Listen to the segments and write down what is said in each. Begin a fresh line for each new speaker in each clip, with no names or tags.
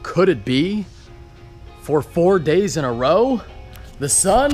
Could it be? For 4 days in a row? The sun?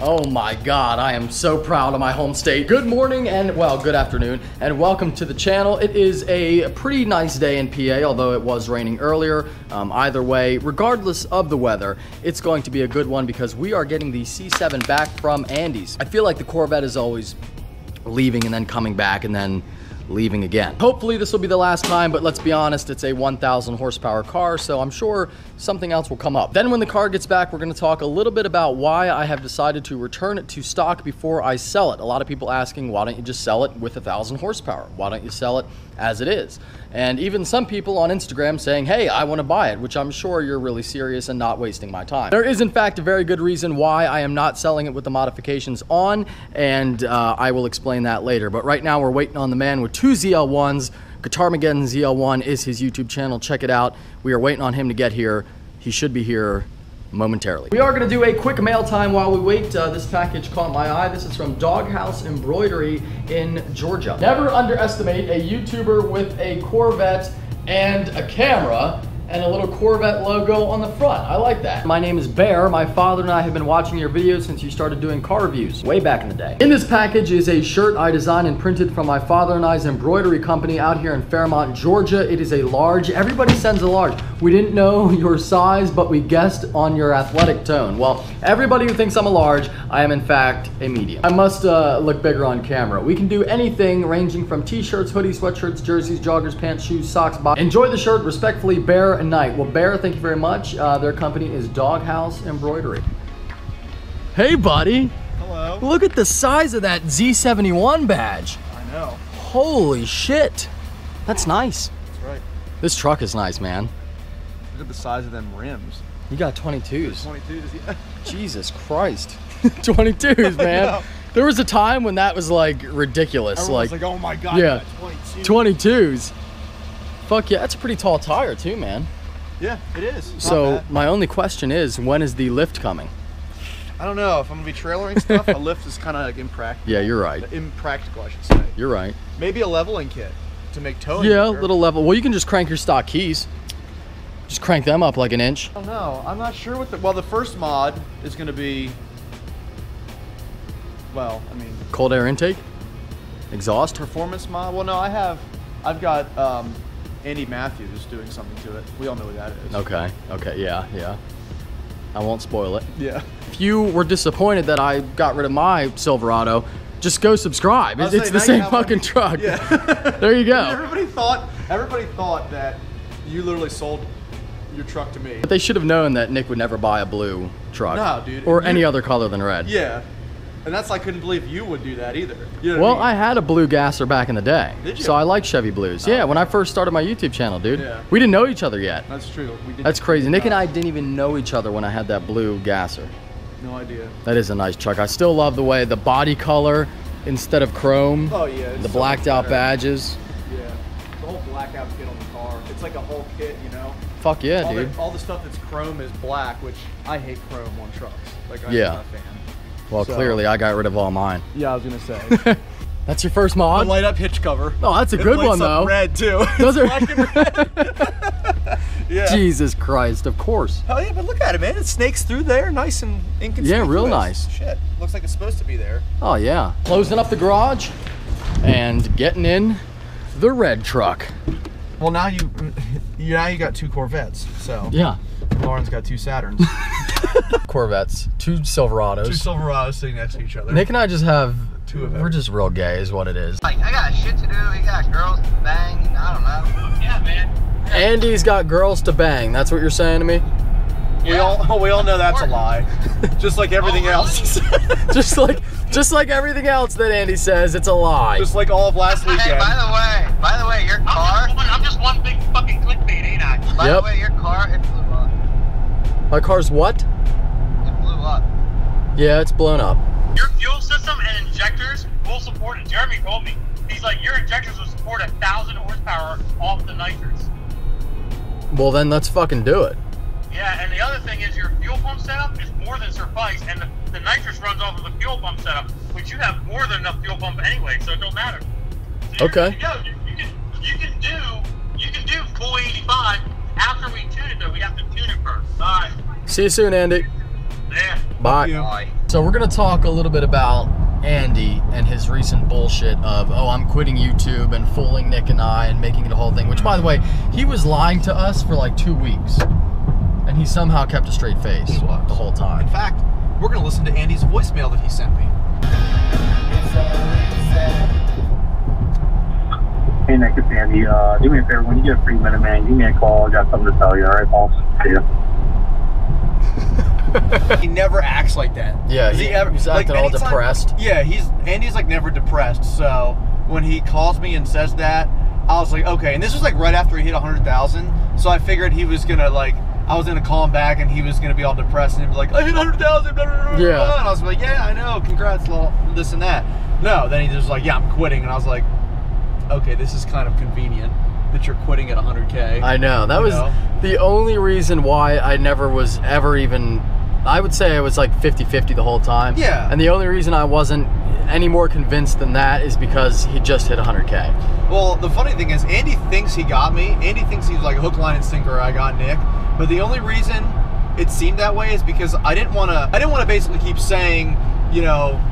Oh my God, I am so proud of my home state. Good morning and, well, good afternoon, and welcome to the channel. It is a pretty nice day in PA, although it was raining earlier. Either way, regardless of the weather, it's going to be a good one because we are getting the C7 back from Andy's. I feel like the Corvette is always leaving and then coming back and then leaving again. Hopefully this will be the last time, but let's be honest, it's a 1,000 horsepower car, so I'm sure something else will come up. Then when the car gets back, we're gonna talk a little bit about why I have decided to return it to stock before I sell it. A lot of people asking, why don't you just sell it with 1,000 horsepower? Why don't you sell it as it is? And even some people on Instagram saying, hey, I wanna buy it, which I'm sure you're really serious and not wasting my time. There is in fact a very good reason why I am not selling it with the modifications on, and I will explain that later. But right now we're waiting on the man with 2 ZL1s. Guitarmageddon ZL1 is his YouTube channel. Check it out. We are waiting on him to get here. He should be here momentarily. We are going to do a quick mail time while we wait. This package caught my eye. This is from Doghouse Embroidery in Georgia. Never underestimate a YouTuber with a Corvette and a camera and a little Corvette logo on the front. I like that. My name is Bear. My father and I have been watching your videos since you started doing car reviews way back in the day. In this package is a shirt I designed and printed from my father and I's embroidery company out here in Fairmont, Georgia. It is a large. Everybody sends a large. We didn't know your size, but we guessed on your athletic tone. Well, everybody who thinks I'm a large, I am in fact a medium. I must look bigger on camera. We can do anything ranging from t-shirts, hoodies, sweatshirts, jerseys, joggers, pants, shoes, socks, bottoms. Enjoy the shirt. Respectfully, Bear and Knight. Well, Bear, thank you very much. Their company is Doghouse Embroidery. Hey, buddy.
Hello.
Look at the size of that Z71 badge.
I know.
Holy shit. That's nice.
That's right.
This truck is nice, man.
Look at the size of them rims.
You got 22s.
22s, yeah.
Jesus Christ. 22s, man. There was a time when that was like ridiculous.
Everyone was like, oh my God,
yeah,
22.
22s. Fuck yeah, that's a pretty tall tire too, man.
Yeah, it is.
So my only question is, when is the lift coming?
I don't know. If I'm gonna be trailering stuff, a lift is kind of like impractical.
Yeah, you're right.
Impractical, I should say.
You're right.
Maybe a leveling kit to make towing.
Yeah, a
better.
little level. Well, you can just crank your stock keys. Just crank them up like an inch.
I don't know. I'm not sure what the, well, the first mod is gonna be, well, I mean.
Cold air intake? Exhaust?
Performance mod? Well, no, I've got, Andy Matthews is doing something to it. We all know who that is.
Okay, okay, yeah. I won't spoil it.
Yeah.
If you were disappointed that I got rid of my Silverado, just go subscribe. It's the same fucking truck.
Yeah.
There you go.
Everybody thought that you literally sold your truck to me.
But they should have known that Nick would never buy a blue truck.
No, dude.
Or any other color than red.
Yeah. And that's, I couldn't believe you would do that either. You know
Well,
what I mean?
I had a blue gasser back in the day.
Did you?
So I like Chevy Blues. Yeah, when I first started my YouTube channel, dude.
Yeah.
We didn't know each other yet.
That's true. We didn't.
That's crazy. Nick and I didn't even know each other when I had that blue gasser.
No idea.
That is a nice truck. I still love the way the body color instead of chrome.
Oh yeah.
The blacked out badges.
Yeah. The whole blackout kit on the car. It's like a whole kit, you know?
Fuck yeah, dude.
All the stuff that's chrome is black, which I hate chrome on trucks. Like, I'm
Yeah.
not a fan.
Well,
So-
yeah, I got rid of all mine.
Yeah, I was gonna say.
That's your first
The
mod?
light up hitch cover.
Oh, that's a good one, though.
Red too.
Those are
Black and red. Yeah.
Jesus Christ, of course.
Oh yeah, but look at it, man. It snakes through there, nice and inconspicuous.
Yeah, real nice.
Shit, looks like it's supposed to be there.
Oh yeah. Closing up the garage and getting in the red truck.
Well, now you got 2 Corvettes, so
Yeah.
Lauren's got 2 Saturns.
Corvettes, 2 Silverados.
2 Silverados sitting next to each other.
Nick and I just have
2 of them.
We're just real gay is what it is.
Like, I got shit to do, we got girls to bang, I don't know. Yeah, man.
Andy's got girls to bang. That's what you're saying to me?
Yeah.
We all know that's a lie. Just like everything else.
just like everything else that Andy says, it's a lie.
Just like all of last weekend.
Hey, by the way, your car. I'm just one big fucking clickbait, ain't I? By the way, your car, it blew up.
My car's what?
It blew up.
Yeah, it's blown up.
Your fuel system and injectors will support it. Jeremy told me. He's like, your injectors will support 1,000 horsepower off the nitrous.
Well, then let's fucking do it.
Yeah, and the other thing is your fuel pump setup is more than suffice, and the nitrous runs off of the fuel pump setup, which you have more than enough fuel pump anyway, so it don't matter. So
Okay.
you can do full 85 after we tune it, though, we have to tune it first. Bye.
See you soon, Andy.
Yeah.
Bye.
Bye.
So we're gonna talk a little bit about Andy and his recent bullshit of, oh, I'm quitting YouTube and fooling Nick and I and making it a whole thing, which, by the way, he was lying to us for like 2 weeks. And he somehow kept a straight face the whole time.
In fact, we're gonna listen to Andy's voicemail that he sent me.
Hey Nick, it's Andy. Do me a favor, when you get a free minute, man, give me a call. I got something to tell you, alright, boss? See ya.
He never acts like that.
Yeah, he's acting all depressed.
Yeah, Andy's like never depressed. So when he calls me and says that, I was like, okay. And this was like right after he hit 100,000. So I figured he was gonna like, I was gonna call him back and he was gonna be all depressed and he'd be like, I hit 100,000.
Yeah.
And I was like, yeah, I know, congrats, this and that. No, then he just was like, yeah, I'm quitting. And I was like, okay, this is kind of convenient that you're quitting at 100K.
I know. That was the only reason why I never was ever even, I would say I was like 50-50 the whole time.
Yeah.
And the only reason I wasn't any more convinced than that is because he just hit 100K.
Well, the funny thing is, Andy thinks he got me. Andy thinks he's like hook, line, and sinker. I got Nick. But the only reason it seemed that way is because I didn't want to basically keep saying, you know,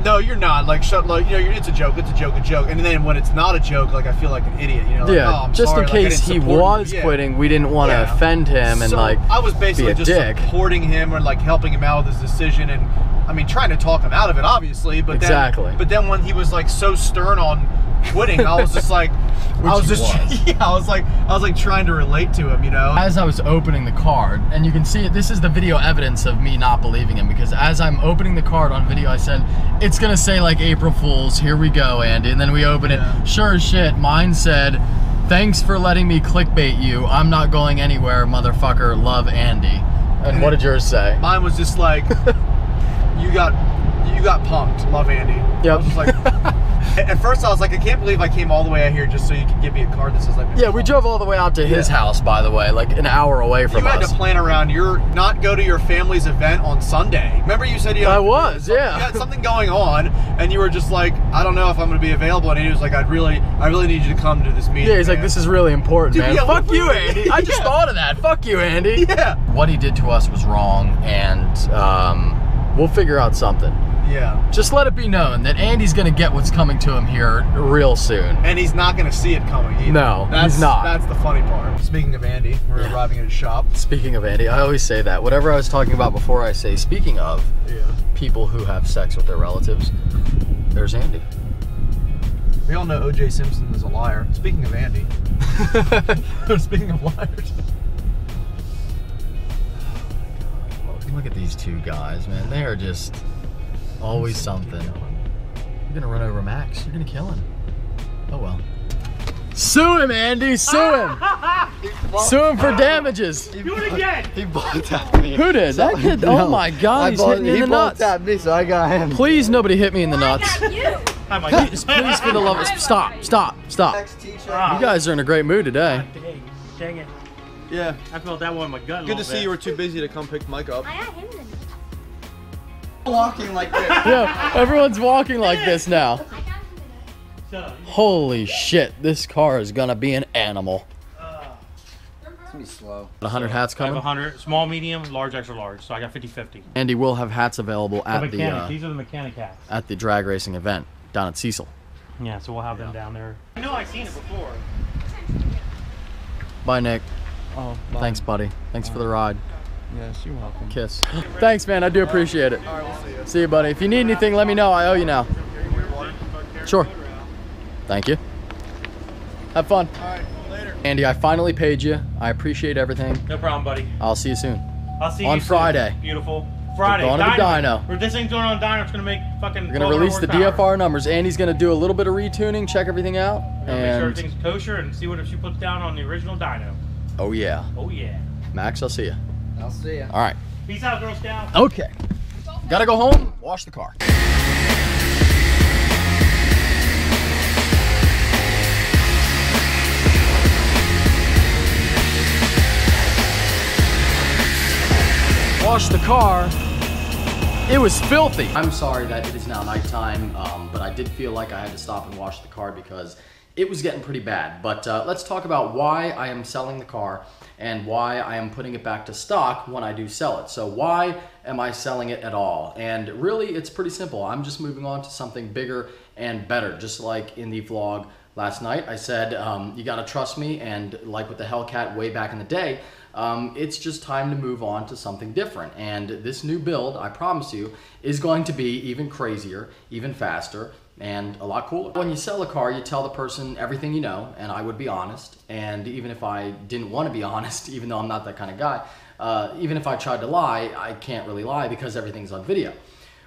no, you're not. Like, shut. Like, you know, it's a joke. It's a joke. A joke. And then when it's not a joke, like I feel like an idiot. You know. Like,
Yeah.
oh, I'm
just
sorry.
in case he was quitting, we didn't want to offend him and
so
like.
I was basically
be a
just
dick.
supporting him or like helping him out with his decision, and I mean trying to talk him out of it, obviously. But then when he was like so stern on quitting, I was just like, I was like trying to relate to him, you know.
As I was opening the card, and you can see it, this is the video evidence of me not believing him, because as I'm opening the card on video, I said, it's gonna say like April Fool's, here we go, Andy, and then we open it. Sure as shit, mine said, thanks for letting me clickbait you, I'm not going anywhere, motherfucker, love Andy. And what did yours say?
Mine was just like, you got punked, love Andy.
Yep.
I was just like, at first I was like, I can't believe I came all the way out here just so you could give me a card that says like.
Yeah, we drove all the way out to his house, by the way, like an hour away from us.
You had to plan around not go to your family's event on Sunday. Remember you said you had
you
had something going on, and you were just like, I don't know if I'm going to be available, and he was like, I really need you to come to this meeting.
Yeah, he's like, this is really important,
Dude,
man.
yeah,
fuck you, Andy. I just thought of that. Fuck you, Andy.
Yeah.
What he did to us was wrong, and we'll figure out something.
Yeah.
Just let it be known that Andy's gonna get what's coming to him here real soon.
And he's not gonna see it coming either.
No, he's not.
That's the funny part. Speaking of Andy, we're arriving at his shop.
Speaking of Andy, I always say that. Whatever I was talking about before, I say, speaking of people who have sex with their relatives, there's Andy.
We all know O.J. Simpson is a liar. Speaking of Andy. Speaking of liars.
Look at these two guys, man. They are just always something. You're gonna run over Max. You're gonna kill him. Oh well. Sue him, Andy. Sue him. Sue him for damages.
Do it again.
He ball tapped me.
Who did? That kid. Oh my God, he's hitting me in the nuts.
He ball tapped me, so I got him.
Please, nobody hit me in the nuts.
Hi, Mike.
Please, for the love of stop. You guys are in a great mood today.
Dang it.
Yeah.
I felt that one in my gut.
Good to see you were too busy to come pick Mike up.
I got him then.
Walking like this.
Yeah, everyone's walking like this now. Holy shit, this car is gonna be an animal.
It's gonna be slow.
100 hats
I have
coming?
100, small, medium, large, extra large. So I got 50-50.
Andy will have hats available at
These are the mechanic hats.
at the drag racing event down at Cecil.
Yeah, so we'll have them down there. I know I've seen it before.
Bye, Nick.
Oh,
Thanks, buddy. Thanks for the ride.
Yes, you're welcome.
Kiss. Thanks, man. I do appreciate it.
All right, we'll see you.
See you, buddy. If you need anything, let me know. I owe you now. Sure. Thank you. Have fun.
All right, later.
Andy, I finally paid you. I appreciate everything.
No problem, buddy.
I'll see you soon.
I'll see you
On
soon.
Friday.
Beautiful. Friday.
We're going to the dyno.
Or this thing's going on dyno. It's going to make fucking.
We're going to release the DFR numbers. Andy's going to do a little bit of retuning, check everything out.
Make sure
And
everything's kosher and see what she puts down on the original dyno.
oh, yeah.
Oh, yeah.
Max, I'll see you.
I'll see ya.
All right.
Peace out, Girl Scout.
Okay. Gotta go home, wash the car. Wash the car. It was filthy. I'm sorry that it is now nighttime, but I did feel like I had to stop and wash the car because it was getting pretty bad. But let's talk about why I am selling the car and why I am putting it back to stock when I do sell it. So why am I selling it at all? And really, it's pretty simple. I'm just moving on to something bigger and better. Just like in the vlog last night, I said, you gotta trust me, and like with the Hellcat way back in the day, it's just time to move on to something different. And this new build, I promise you, is going to be even crazier, even faster, and a lot cooler. When you sell a car, you tell the person everything you know, and I would be honest. And even if I didn't want to be honest, even though I'm not that kind of guy, even if I tried to lie, I can't really lie because everything's on video.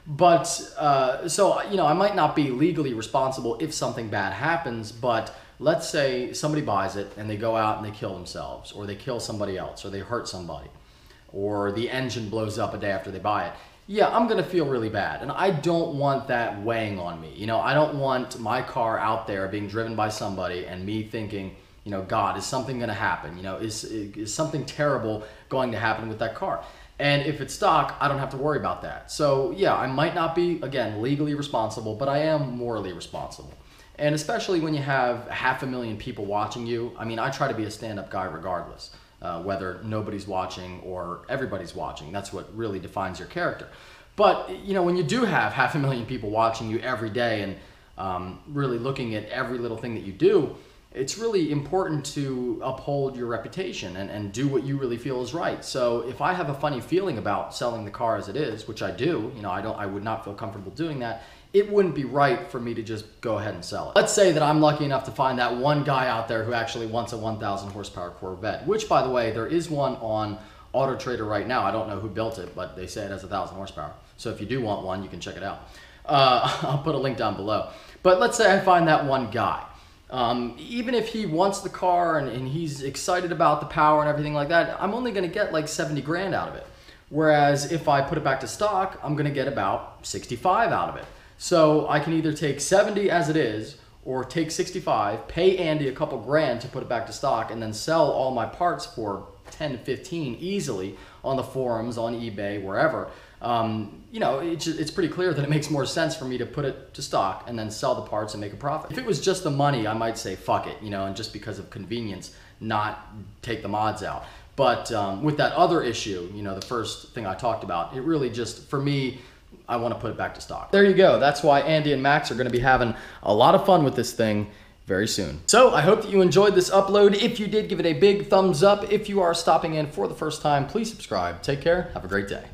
But, so, you know, I might not be legally responsible if something bad happens, but let's say somebody buys it and they go out and they kill themselves, or they kill somebody else, or they hurt somebody, or the engine blows up a day after they buy it. Yeah, I'm gonna feel really bad, and I don't want that weighing on me. You know, I don't want my car out there being driven by somebody and me thinking, you know, God, is something gonna happen? You know, is something terrible going to happen with that car? And if it's stock, I don't have to worry about that. So yeah, I might not be, again, legally responsible, but I am morally responsible. And especially when you have 500,000 people watching you. I mean, I try to be a stand-up guy regardless. Whether nobody's watching or everybody's watching. That's what really defines your character. But, you know, when you do have 500,000 people watching you every day and really looking at every little thing that you do, it's really important to uphold your reputation and do what you really feel is right. So if I have a funny feeling about selling the car as it is, which I do, you know, I would not feel comfortable doing that, it wouldn't be right for me to just go ahead and sell it. Let's say that I'm lucky enough to find that one guy out there who actually wants a 1,000 horsepower Corvette, which, by the way, there is one on Auto Trader right now. I don't know who built it, but they say it has 1,000 horsepower. So if you do want one, you can check it out. I'll put a link down below. But let's say I find that one guy. Even if he wants the car and he's excited about the power and everything like that, I'm only gonna get like 70 grand out of it. Whereas if I put it back to stock, I'm gonna get about 65 out of it. So I can either take 70 as it is, or take 65, pay Andy a couple grand to put it back to stock, and then sell all my parts for 10 to 15 easily on the forums, on eBay, wherever. You know, it's pretty clear that it makes more sense for me to put it to stock and then sell the parts and make a profit. If it was just the money, I might say fuck it, you know, and just because of convenience, not take the mods out. But with that other issue, you know, the first thing I talked about, it really just, for me, I want to put it back to stock. There you go. That's why Andy and Max are going to be having a lot of fun with this thing very soon. So I hope that you enjoyed this upload. If you did, give it a big thumbs up. If you are stopping in for the first time, please subscribe. Take care. Have a great day.